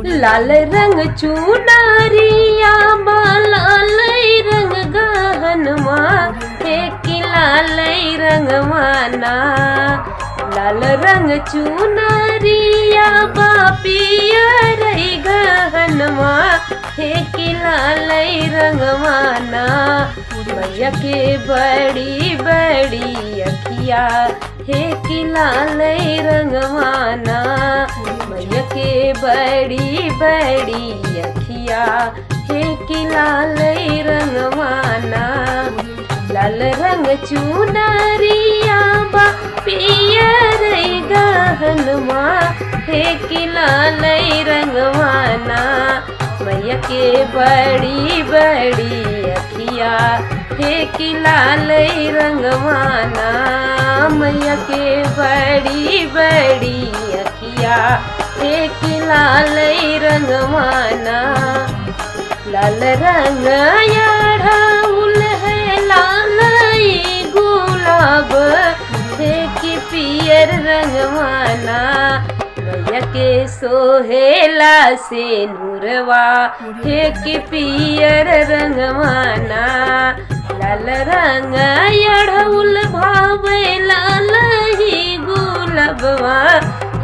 लाल रंग चुनरिया बा लाल रंग गहनवा हे कि लाल रंग माना। लाल रंग चुनरिया बा पियर गहनवा हे कि लाल रंग माना। मैया के बड़ी बड़ी अखिया हे कि लाल रंग माना। मैया के बड़ी बड़ी अखिया हे कि लाल रंग माना। लाल रंग चुनरिया बा पियर गहनवा हे कि लाल रंग माना। मैया के बड़ी बड़ी अखिया हे कि लाल रंग माना। मैया के बड़ी बड़ी अखिया हे कि लाल रंग माना। लाल रंग अड़हुल है लाल गुलाब हे कि पियर रंग माना। मैया के सोहेला से नूरवा हे कि पियर रंग माना। लाल रंग अड़हुल भावे लाल ही गुलाबवा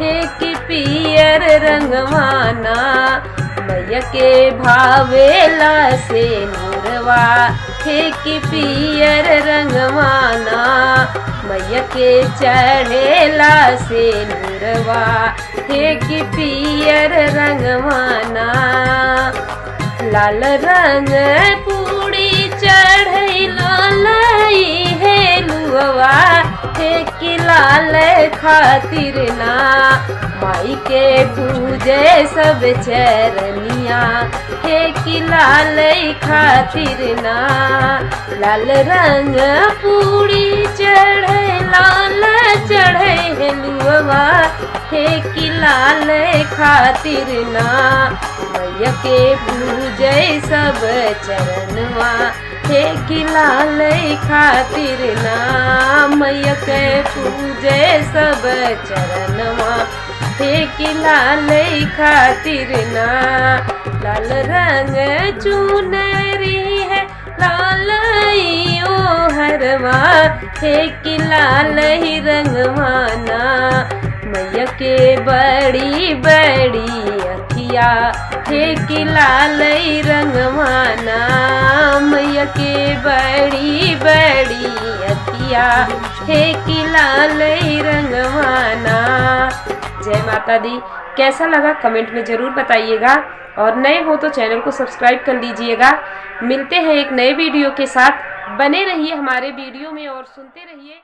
हे कि पियर रंग माना। मैया के भावेला से नूरवा हे कि पियर रंग माना। मैया के चढ़ेला से नूरवा हे कि पियर रंग माना। लाल रंग पूरी चढ़े लाल हे लुआ हे कि लाल खातिर ना। माई के पूजे सब चरनिया हे कि लाल खातिर ना। लाल रंग पूरी चढ़े लाल चढ़े लुआ हे कि लाल खातिर ना। मैया के पूजे सब चरणवा हे कि लाल खातिर ना। मैया के पूजे सब चरणवा हे कि लाल खातिर ना। लाल रंग चुनरी है लाल ओ हरवा हे कि लाल ही रंग माना। मैया के बड़ी बड़ी अखिया हे कि लाल रंग माना। मैया के बड़ी बड़ी अखिया हे कि लाल रंग माना। जय माता दी। कैसा लगा कमेंट में ज़रूर बताइएगा और नए हो तो चैनल को सब्सक्राइब कर लीजिएगा। मिलते हैं एक नए वीडियो के साथ। बने रहिए हमारे वीडियो में और सुनते रहिए।